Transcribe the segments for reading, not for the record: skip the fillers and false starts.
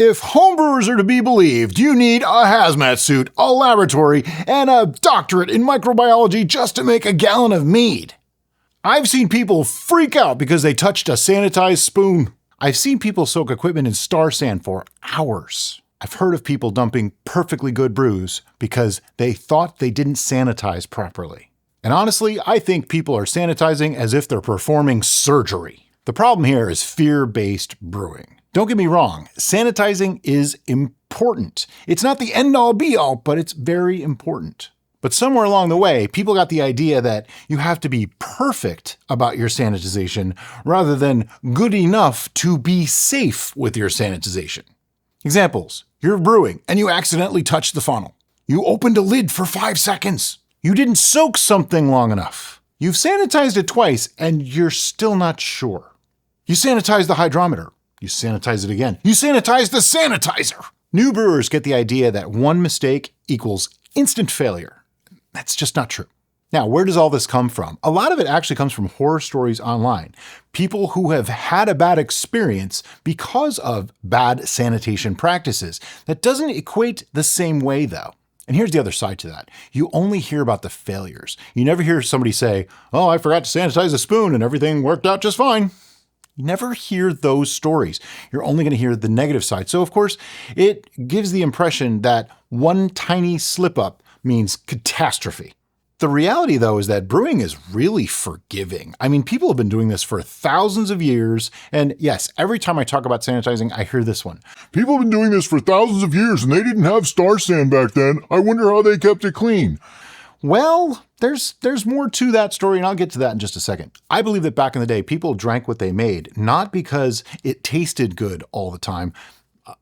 If homebrewers are to be believed, you need a hazmat suit, a laboratory, and a doctorate in microbiology just to make a gallon of mead. I've seen people freak out because they touched a sanitized spoon. I've seen people soak equipment in Star San for hours. I've heard of people dumping perfectly good brews because they thought they didn't sanitize properly. And honestly, I think people are sanitizing as if they're performing surgery. The problem here is fear-based brewing. Don't get me wrong, sanitizing is important. It's not the end-all be-all, but it's very important. But somewhere along the way, people got the idea that you have to be perfect about your sanitization rather than good enough to be safe with your sanitization. Examples: you're brewing and you accidentally touched the funnel. You opened a lid for 5 seconds. You didn't soak something long enough. You've sanitized it twice and you're still not sure. You sanitize the hydrometer. You sanitize it again. You sanitize the sanitizer. New brewers get the idea that one mistake equals instant failure. That's just not true. Now, where does all this come from? A lot of it actually comes from horror stories online. People who have had a bad experience because of bad sanitation practices. That doesn't equate the same way though. And here's the other side to that. You only hear about the failures. You never hear somebody say, "Oh, I forgot to sanitize a spoon and everything worked out just fine." You never hear those stories. You're only going to hear the negative side. So of course, it gives the impression that one tiny slip up means catastrophe. The reality though is that brewing is really forgiving. I mean, people have been doing this for thousands of years. And yes, every time I talk about sanitizing, I hear this one. People have been doing this for thousands of years and they didn't have Star San back then. I wonder how they kept it clean. Well, there's more to that story, and I'll get to that in just a second. I believe that back in the day, people drank what they made, not because it tasted good all the time.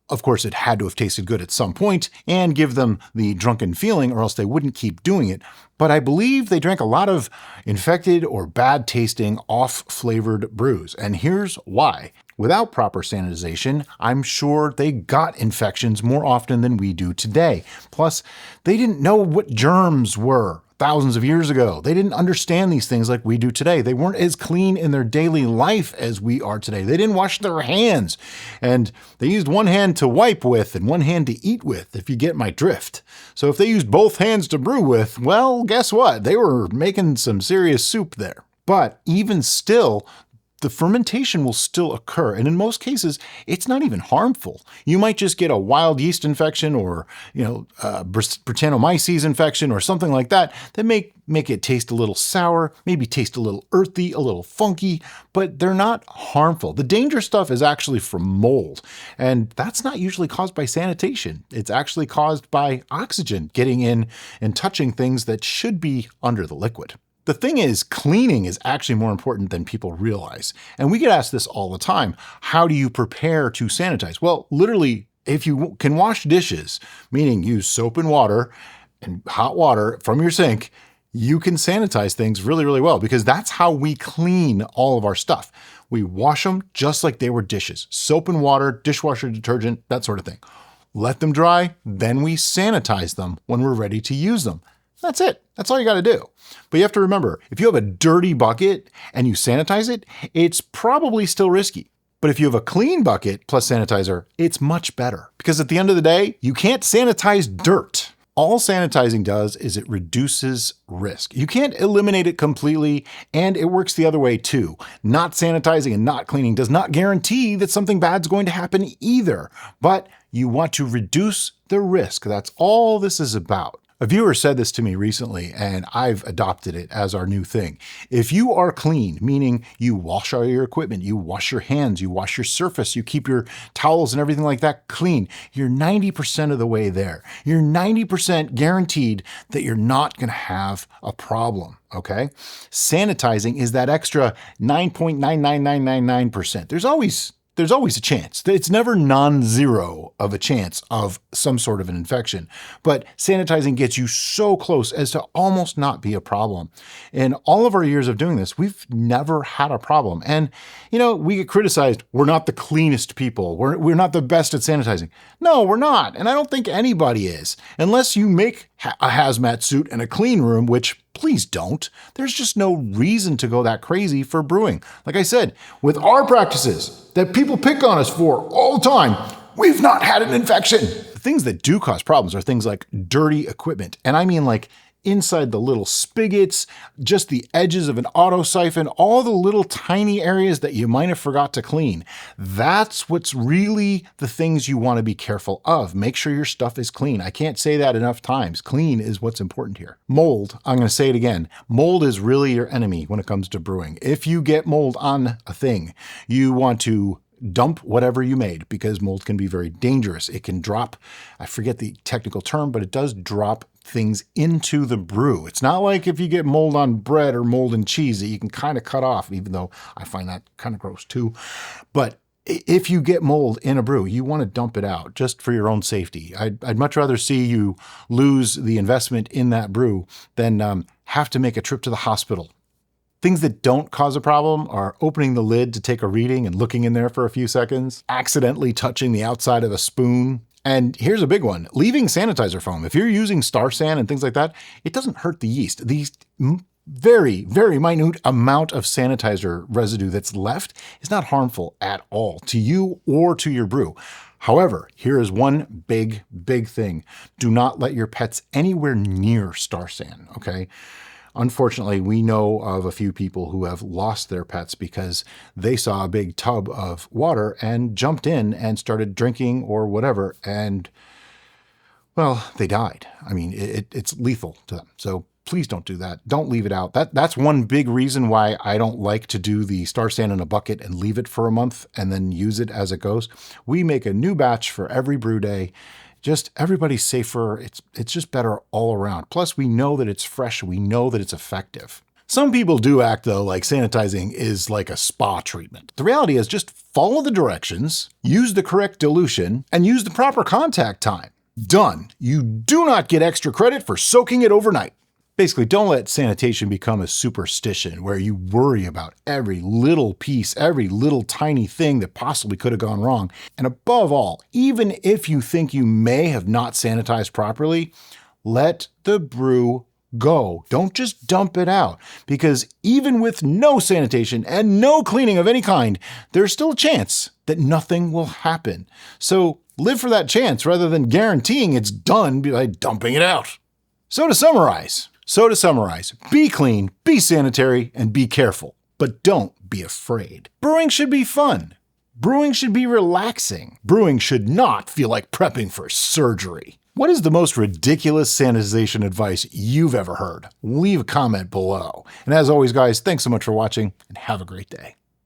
Of course, it had to have tasted good at some point and give them the drunken feeling, or else they wouldn't keep doing it. But I believe they drank a lot of infected or bad tasting, off-flavored brews. And here's why. Without proper sanitization, I'm sure they got infections more often than we do today. Plus, they didn't know what germs were thousands of years ago. They didn't understand these things like we do today. They weren't as clean in their daily life as we are today. They didn't wash their hands, and they used one hand to wipe with and one hand to eat with, if you get my drift. So if they used both hands to brew with, well, guess what? They were making some serious soup there. But even still, the fermentation will still occur, and in most cases, it's not even harmful. You might just get a wild yeast infection or, Brettanomyces infection or something like that make it taste a little sour, maybe taste a little earthy, a little funky, but they're not harmful. The dangerous stuff is actually from mold, and that's not usually caused by sanitation. It's actually caused by oxygen getting in and touching things that should be under the liquid. The thing is, cleaning is actually more important than people realize. And we get asked this all the time. How do you prepare to sanitize? Well, literally, if you can wash dishes, meaning use soap and water and hot water from your sink, you can sanitize things really, really well, because that's how we clean all of our stuff. We wash them just like they were dishes. Soap and water, dishwasher detergent, that sort of thing. Let them dry, then we sanitize them when we're ready to use them. That's it. That's all you got to do. But you have to remember, if you have a dirty bucket and you sanitize it, it's probably still risky. But if you have a clean bucket plus sanitizer, it's much better. Because at the end of the day, you can't sanitize dirt. All sanitizing does is it reduces risk. You can't eliminate it completely, and it works the other way too. Not sanitizing and not cleaning does not guarantee that something bad's going to happen either. But you want to reduce the risk. That's all this is about. A viewer said this to me recently, and I've adopted it as our new thing. If you are clean, meaning you wash all your equipment, you wash your hands, you wash your surface, you keep your towels and everything like that clean, you're 90% of the way there. You're 90% guaranteed that you're not going to have a problem, okay? Sanitizing is that extra 9.99999%. There's always a chance. It's never non-zero of a chance of some sort of an infection. But sanitizing gets you so close as to almost not be a problem. In all of our years of doing this, we've never had a problem. And, we get criticized. We're not the cleanest people. We're not the best at sanitizing. No, we're not. And I don't think anybody is. Unless you make a hazmat suit and a clean room, which please don't. There's just no reason to go that crazy for brewing. Like I said, with our practices that people pick on us for all the time, we've not had an infection. The things that do cause problems are things like dirty equipment. And I mean like inside the little spigots, just the edges of an auto siphon, all the little tiny areas that you might have forgot to clean. That's what's really the things you want to be careful of. Make sure your stuff is clean. I can't say that enough times. Clean is what's important here. Mold, I'm going to say it again. Mold is really your enemy when it comes to brewing. If you get mold on a thing, you want to dump whatever you made, because mold can be very dangerous. It can drop, I forget the technical term, but it does drop things into the brew. It's not like if you get mold on bread or mold in cheese that you can kind of cut off, even though I find that kind of gross too. But if you get mold in a brew, you want to dump it out just for your own safety. I'd much rather see you lose the investment in that brew than have to make a trip to the hospital. Things that don't cause a problem are opening the lid to take a reading and looking in there for a few seconds, accidentally touching the outside of a spoon. And here's a big one, leaving sanitizer foam. If you're using Star San and things like that, it doesn't hurt the yeast. The very, very minute amount of sanitizer residue that's left is not harmful at all to you or to your brew. However, here is one big, big thing. Do not let your pets anywhere near Star San, okay? Unfortunately, we know of a few people who have lost their pets because they saw a big tub of water and jumped in and started drinking or whatever, and, well, they died. I mean, it's lethal to them. So please don't do that. Don't leave it out. That's one big reason why I don't like to do the Star San in a bucket and leave it for a month and then use it as it goes. We make a new batch for every brew day. Just everybody's safer. It's just better all around. Plus, we know that it's fresh. We know that it's effective. Some people do act, though, like sanitizing is like a spa treatment. The reality is just follow the directions, use the correct dilution, and use the proper contact time. Done. You do not get extra credit for soaking it overnight. Basically, don't let sanitation become a superstition where you worry about every little piece, every little tiny thing that possibly could have gone wrong. And above all, even if you think you may have not sanitized properly, let the brew go. Don't just dump it out, because even with no sanitation and no cleaning of any kind, there's still a chance that nothing will happen. So live for that chance rather than guaranteeing it's done by dumping it out. So to summarize, be clean, be sanitary, and be careful. But don't be afraid. Brewing should be fun. Brewing should be relaxing. Brewing should not feel like prepping for surgery. What is the most ridiculous sanitization advice you've ever heard? Leave a comment below. And as always, guys, thanks so much for watching, and have a great day.